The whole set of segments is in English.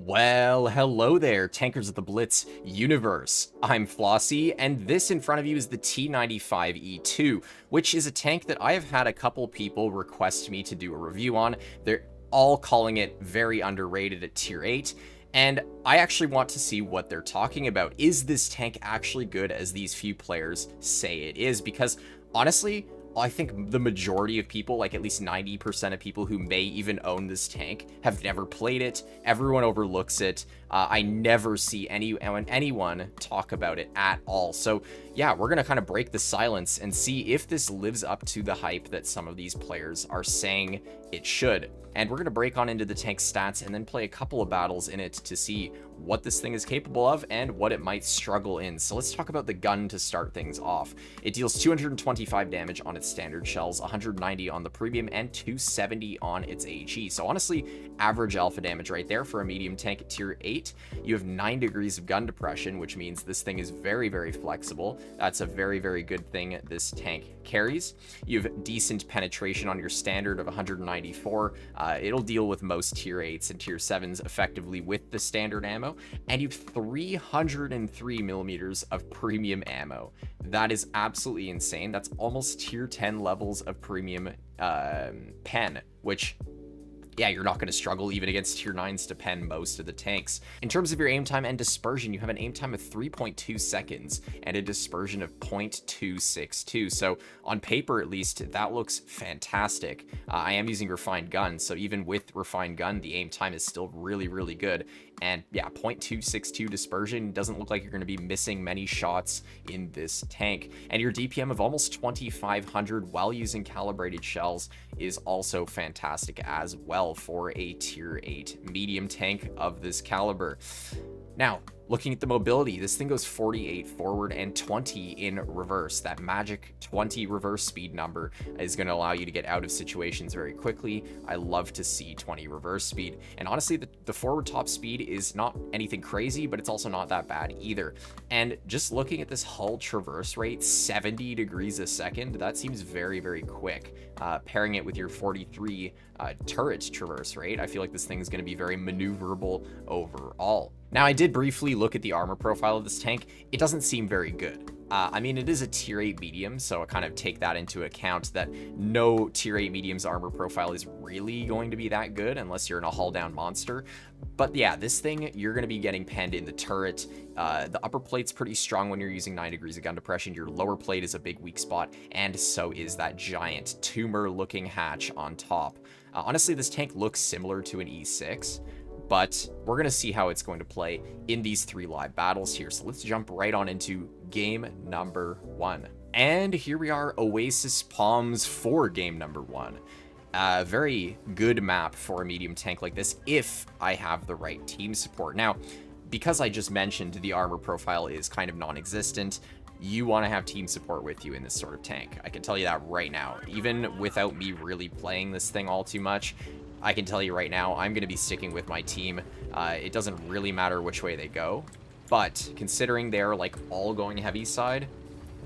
Well, hello there, Tankers of the Blitz universe. I'm Flossie, and this in front of you is the T95E2, which is a tank that I have had a couple people request me to do a review on. They're all calling it very underrated at tier 8, and I actually want to see what they're talking about. Is this tank actually good as these few players say it is? Because honestly, I think the majority of people, like at least 90% of people who may even own this tank, have never played it. Everyone overlooks it. I never see anyone talk about it at all. So yeah, we're going to kind of break the silence and see if this lives up to the hype that some of these players are saying it should. And we're going to break on into the tank stats and then play a couple of battles in it to see what this thing is capable of and what it might struggle in. So let's talk about the gun to start things off. It deals 225 damage on its standard shells, 190 on the premium, and 270 on its HE. So honestly, average alpha damage right there for a medium tank at tier 8. You have 9 degrees of gun depression, which means this thing is very, very flexible. That's a very, very good thing this tank carries. You have decent penetration on your standard of 194. It'll deal with most tier 8s and tier 7s effectively with the standard ammo, and you have 303 millimeters of premium ammo. That is absolutely insane. That's almost tier 10 levels of premium pen, which, yeah, you're not going to struggle even against tier 9s to pen most of the tanks. In terms of your aim time and dispersion, you have an aim time of 3.2 seconds and a dispersion of 0.262. So on paper, at least, that looks fantastic. I am using refined gun, so even with refined gun, the aim time is still really, really good. And yeah, 0.262 dispersion doesn't look like you're going to be missing many shots in this tank. And your DPM of almost 2,500 while using calibrated shells is also fantastic as well for a tier 8 medium tank of this caliber. Now, looking at the mobility, this thing goes 48 forward and 20 in reverse. That magic 20 reverse speed number is going to allow you to get out of situations very quickly. I love to see 20 reverse speed. And honestly, the forward top speed is not anything crazy, but it's also not that bad either. And just looking at this hull traverse rate, 70 degrees a second, that seems very, very quick. Pairing it with your 43 turret traverse rate, I feel like this thing is going to be very maneuverable overall. Now, I did briefly look at the armor profile of this tank. It doesn't seem very good. I mean, it is a tier 8 medium, so I kind of take that into account that no tier 8 medium's armor profile is really going to be that good unless you're in a hull down monster. But yeah, this thing, you're going to be getting penned in the turret. The upper plate's pretty strong when you're using 9 degrees of gun depression. Your lower plate is a big weak spot, and so is that giant tumor-looking hatch on top. Honestly, this tank looks similar to an E6. But we're going to see how it's going to play in these 3 live battles here. So let's jump right on into game number 1. And here we are, Oasis Palms for game number 1. Very good map for a medium tank like this if I have the right team support. Now, because I just mentioned the armor profile is kind of non-existent, you want to have team support with you in this sort of tank. I can tell you that right now. Even without me really playing this thing all too much, I can tell you right now, I'm going to be sticking with my team. It doesn't really matter which way they go, but considering they're like all going heavy side,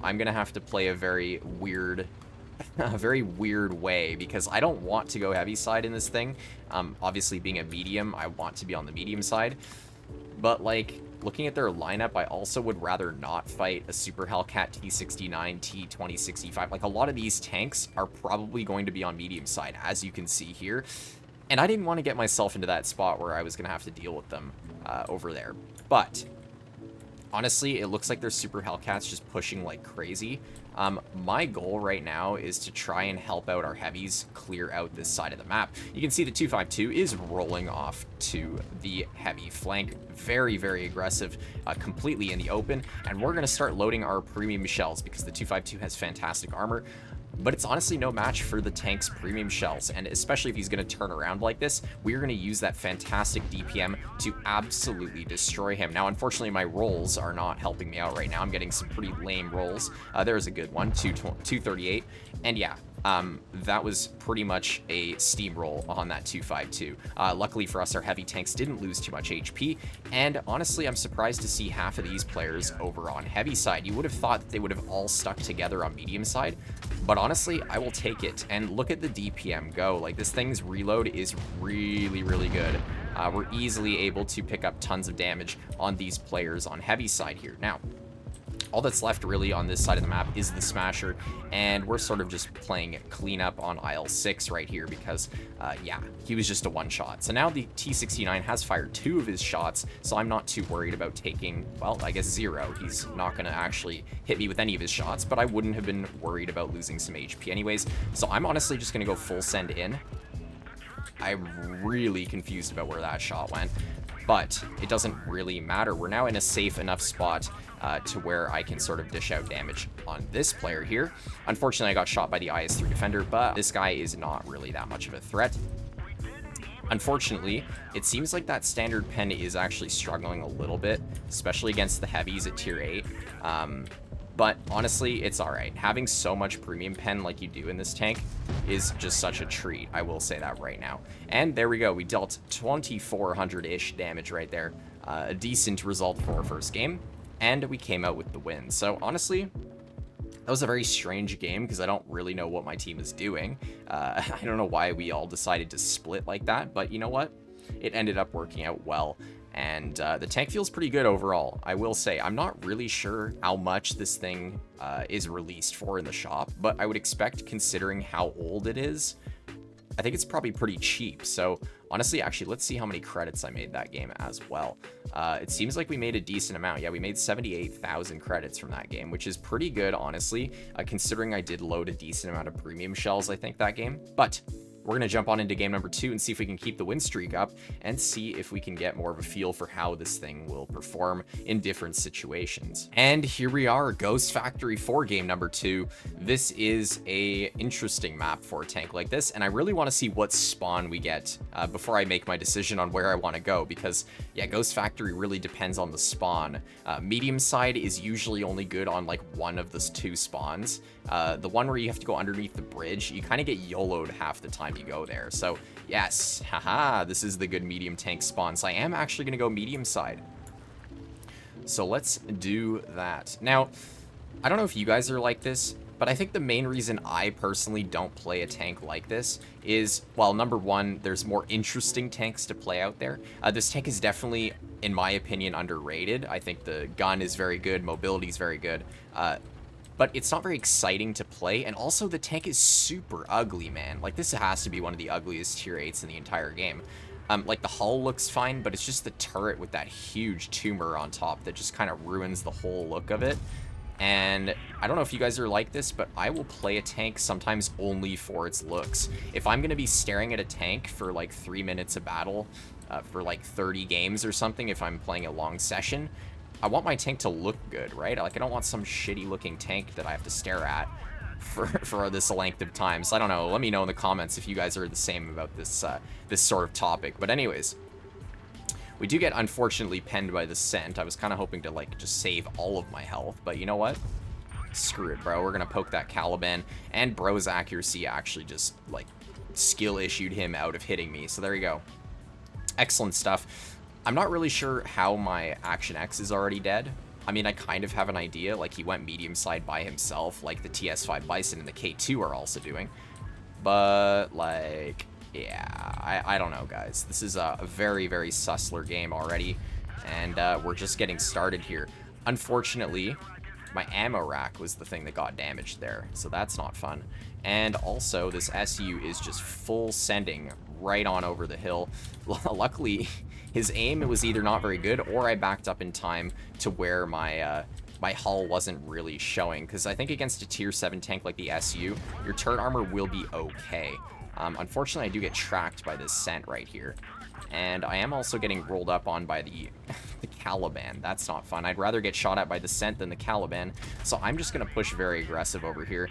I'm going to have to play a very weird way because I don't want to go heavy side in this thing. Obviously being a medium, I want to be on the medium side, but like looking at their lineup, I also would rather not fight a Super Hellcat T69, T2065. Like a lot of these tanks are probably going to be on medium side, as you can see here. And I didn't want to get myself into that spot where I was going to have to deal with them over there. But honestly, it looks like their Super Hellcats just pushing like crazy. My goal right now is to try and help out our heavies clear out this side of the map. You can see the 252 is rolling off to the heavy flank. Very, very aggressive, completely in the open. And we're going to start loading our premium shells because the 252 has fantastic armor. But it's honestly no match for the tank's premium shells, and especially if he's going to turn around like this, we're going to use that fantastic DPM to absolutely destroy him. Now, unfortunately, my rolls are not helping me out right now. I'm getting some pretty lame rolls. There's a good one, 238, and yeah, that was pretty much a steamroll on that 252. Luckily for us, our heavy tanks didn't lose too much HP, and honestly, I'm surprised to see half of these players over on heavy side. You would have thought that they would have all stuck together on medium side, but honestly, I will take it. And look at the DPM go. Like, this thing's reload is really, really good. we're easily able to pick up tons of damage on these players on heavy side here. Now, all that's left really on this side of the map is the Smasher, and we're sort of just playing cleanup on aisle 6 right here because, yeah, he was just a one-shot. So now the T69 has fired 2 of his shots, so I'm not too worried about taking, well, I guess 0. He's not going to actually hit me with any of his shots, but I wouldn't have been worried about losing some HP anyways. So I'm honestly just going to go full send in. I'm really confused about where that shot went, but it doesn't really matter. We're now in a safe enough spot to where I can sort of dish out damage on this player here. Unfortunately, I got shot by the IS-3 defender, but this guy is not really that much of a threat. Unfortunately, it seems like that standard pen is actually struggling a little bit, especially against the heavies at tier 8. But honestly, it's alright. Having so much premium pen like you do in this tank is just such a treat. I will say that right now. And there we go. We dealt 2,400-ish damage right there. A decent result for our first game. And we came out with the win. So honestly, that was a very strange game because I don't really know what my team is doing. I don't know why we all decided to split like that. But you know what? It ended up working out well. And the tank feels pretty good overall. I will say, I'm not really sure how much this thing is released for in the shop, but I would expect, considering how old it is, I think it's probably pretty cheap. So honestly, actually, let's see how many credits I made that game as well. It seems like we made a decent amount. Yeah, we made 78,000 credits from that game, which is pretty good, honestly, considering I did load a decent amount of premium shells, I think, that game. But we're going to jump on into game number 2 and see if we can keep the win streak up and see if we can get more of a feel for how this thing will perform in different situations. And here we are, Ghost Factory for game number 2. This is a interesting map for a tank like this, and I really want to see what spawn we get before I make my decision on where I want to go, because yeah, Ghost Factory really depends on the spawn. Medium side is usually only good on like one of the 2 spawns. The one where you have to go underneath the bridge, you kind of get YOLO'd half the time you go there. So yes, haha, this is the good medium tank spawn. So I am actually going to go medium side. So let's do that. Now, I don't know if you guys are like this, but I think the main reason I personally don't play a tank like this is, well, number one, there's more interesting tanks to play out there. This tank is definitely, in my opinion, underrated. I think the gun is very good, mobility is very good. But it's not very exciting to play, and also the tank is super ugly, man. Like, this has to be one of the ugliest tier 8s in the entire game. Like, the hull looks fine, but it's just the turret with that huge tumor on top that just kind of ruins the whole look of it. And I don't know if you guys are like this, but I will play a tank sometimes only for its looks. If I'm going to be staring at a tank for like 3 minutes of battle, for like 30 games or something, if I'm playing a long session, I want my tank to look good, right? Like, I don't want some shitty looking tank that I have to stare at for this length of time. So I don't know. Let me know in the comments if you guys are the same about this this sort of topic. But anyways, we do get unfortunately penned by the scent. I was kind of hoping to like just save all of my health, but you know what? Screw it, bro. We're gonna poke that Caliban, and bro's accuracy actually just like skill issued him out of hitting me. So there you go. Excellent stuff. I'm not really sure how my Action X is already dead. I mean, I kind of have an idea. Like, he went medium side by himself, like the TS5 Bison and the K2 are also doing. But, like, yeah, I don't know, guys. This is a very, very sussler game already, and we're just getting started here. Unfortunately, my ammo rack was the thing that got damaged there, so that's not fun. And also, this SU is just full sending right on over the hill. Luckily, his aim was either not very good, or I backed up in time to where my my hull wasn't really showing. Because I think against a tier 7 tank like the SU, your turret armor will be okay. Unfortunately, I do get tracked by this scent right here. And I am also getting rolled up on by the Caliban. That's not fun. I'd rather get shot at by the scent than the Caliban. So I'm just going to push very aggressive over here.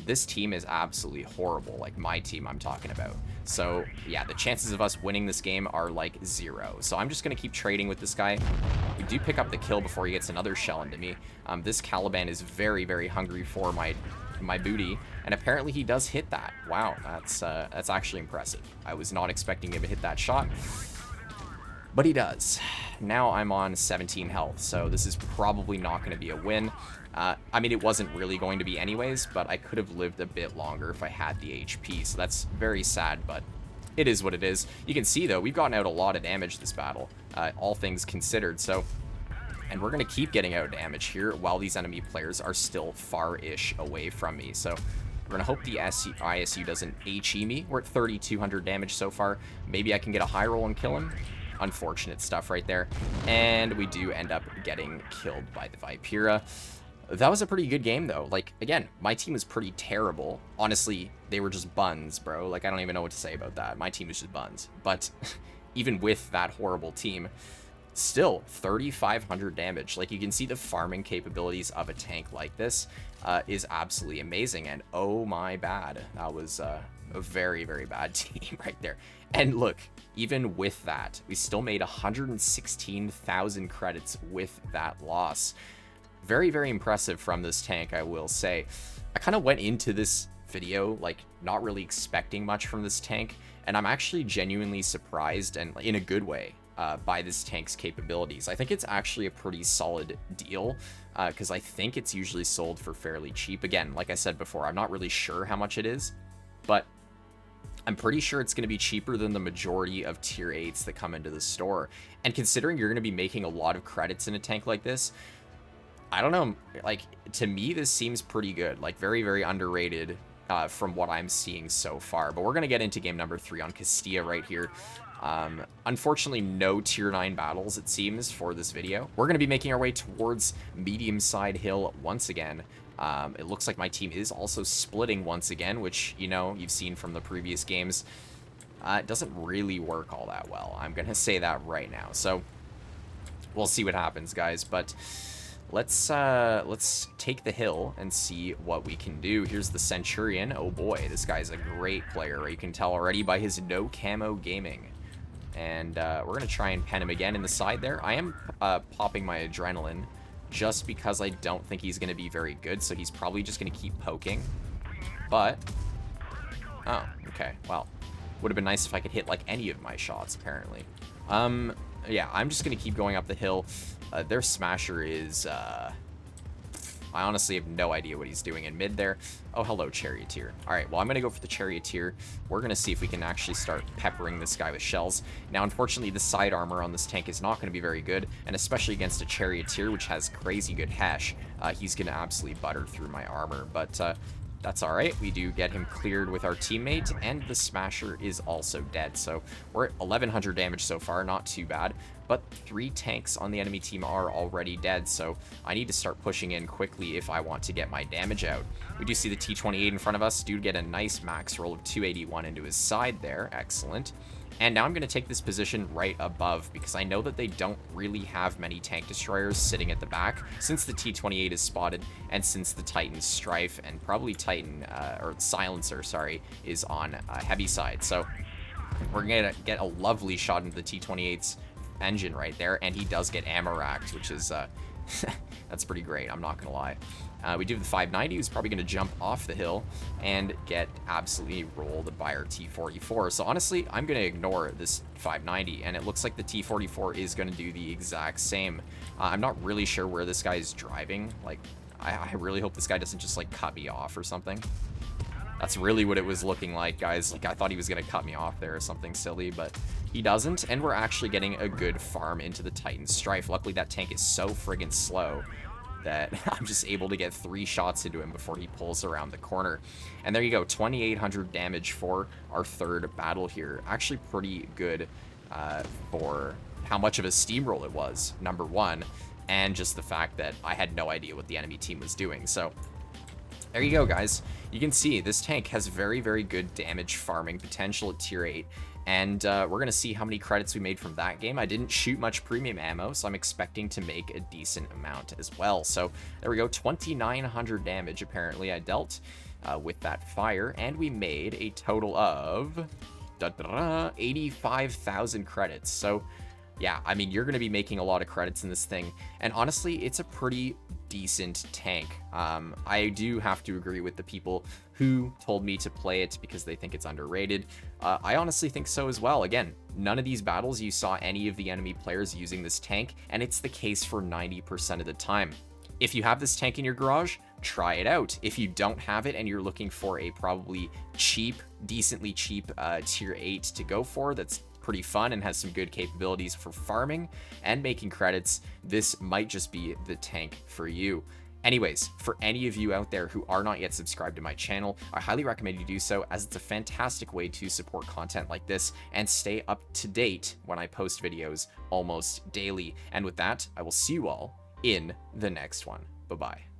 This team is absolutely horrible. Like, my team I'm talking about. So, yeah, the chances of us winning this game are, like, 0. So I'm just going to keep trading with this guy. We do pick up the kill before he gets another shell into me. This Caliban is very, very hungry for my booty, and apparently he does hit that. Wow, that's actually impressive. I was not expecting him to hit that shot, but he does. Now I'm on 17 health, so this is probably not going to be a win. I mean, it wasn't really going to be anyways, but I could have lived a bit longer if I had the HP, so that's very sad, but it is what it is. You can see, though, we've gotten out a lot of damage this battle, all things considered, so... And we're going to keep getting out damage here while these enemy players are still far-ish away from me. So we're going to hope the ISU doesn't HE me. We're at 3,200 damage so far. Maybe I can get a high roll and kill him. Unfortunate stuff right there. And we do end up getting killed by the Vipera. That was a pretty good game, though. Like, again, my team was pretty terrible. Honestly, they were just buns, bro. Like, I don't even know what to say about that. My team was just buns. But even with that horrible team... Still, 3,500 damage. Like, you can see the farming capabilities of a tank like this is absolutely amazing. And oh my bad, that was a very, very bad team right there. And look, even with that, we still made 116,000 credits with that loss. Very, very impressive from this tank, I will say. I kind of went into this video, like, not really expecting much from this tank. And I'm actually genuinely surprised, and in a good way. By this tank's capabilities. I think it's actually a pretty solid deal because I think it's usually sold for fairly cheap. Again, like I said before, I'm not really sure how much it is, but I'm pretty sure it's going to be cheaper than the majority of tier 8s that come into the store. And considering you're going to be making a lot of credits in a tank like this, I don't know, like, to me, this seems pretty good. Like, very, very underrated from what I'm seeing so far. But we're going to get into game number 3 on Castilla right here. Unfortunately, no tier 9 battles, it seems, for this video. We're going to be making our way towards medium side hill once again. It looks like my team is also splitting once again, which, you know, you've seen from the previous games. It doesn't really work all that well. I'm going to say that right now. So we'll see what happens, guys. But let's take the hill and see what we can do. Here's the Centurion. Oh boy, this guy's a great player. You can tell already by his no camo gaming. And we're going to try and pen him again in the side there. I am popping my adrenaline just because I don't think he's going to be very good. So he's probably just going to keep poking. But, oh, okay. Well, would have been nice if I could hit like any of my shots, apparently. Yeah, I'm just going to keep going up the hill. Their smasher is... I honestly have no idea what he's doing in mid there. Oh, hello, Charioteer. All right, well, I'm going to go for the Charioteer. We're going to see if we can actually start peppering this guy with shells. Now, unfortunately, the side armor on this tank is not going to be very good, and especially against a Charioteer, which has crazy good hash, he's going to absolutely butter through my armor. But that's all right. We do get him cleared with our teammate, and the Smasher is also dead. So we're at 1,100 damage so far, not too bad. But 3 tanks on the enemy team are already dead, so I need to start pushing in quickly if I want to get my damage out. We do see the T-28 in front of us. Do get a nice max roll of 281 into his side there. Excellent. And now I'm going to take this position right above because I know that they don't really have many tank destroyers sitting at the back since the T-28 is spotted and since the Titan Strife and probably Titan, or Silencer, sorry, is on heavy side. So we're going to get a lovely shot into the T-28's engine right there, and he does get ammo racked, which is that's pretty great, I'm not gonna lie. We do have the 590, who's probably gonna jump off the hill and get absolutely rolled by our T-44. So honestly, I'm gonna ignore this 590, and it looks like the T-44 is gonna do the exact same. I'm not really sure where this guy is driving. Like, I really hope this guy doesn't just like cut me off or something. That's really what it was looking like, guys. Like, I thought he was going to cut me off there or something silly, but he doesn't. And we're actually getting a good farm into the Titan Strife. Luckily, that tank is so friggin' slow that I'm just able to get 3 shots into him before he pulls around the corner. And there you go, 2,800 damage for our 3rd battle here. Actually pretty good for how much of a steamroll it was, number 1, and just the fact that I had no idea what the enemy team was doing. So there you go, guys. You can see this tank has very, very good damage farming potential at tier 8. And we're going to see how many credits we made from that game. I didn't shoot much premium ammo, so I'm expecting to make a decent amount as well. So there we go, 2,900 damage apparently I dealt with that fire. And we made a total of 85,000 credits. So yeah, I mean, you're going to be making a lot of credits in this thing. And honestly, it's a pretty decent tank. I do have to agree with the people who told me to play it because they think it's underrated. I honestly think so as well. Again, none of these battles you saw any of the enemy players using this tank, and it's the case for 90% of the time. If you have this tank in your garage, try it out. If you don't have it and you're looking for a probably cheap, decently cheap tier 8 to go for that's pretty fun and has some good capabilities for farming and making credits, this might just be the tank for you. Anyways, for any of you out there who are not yet subscribed to my channel, I highly recommend you do so, as it's a fantastic way to support content like this and stay up to date when I post videos almost daily. And with that, I will see you all in the next one. Bye-bye.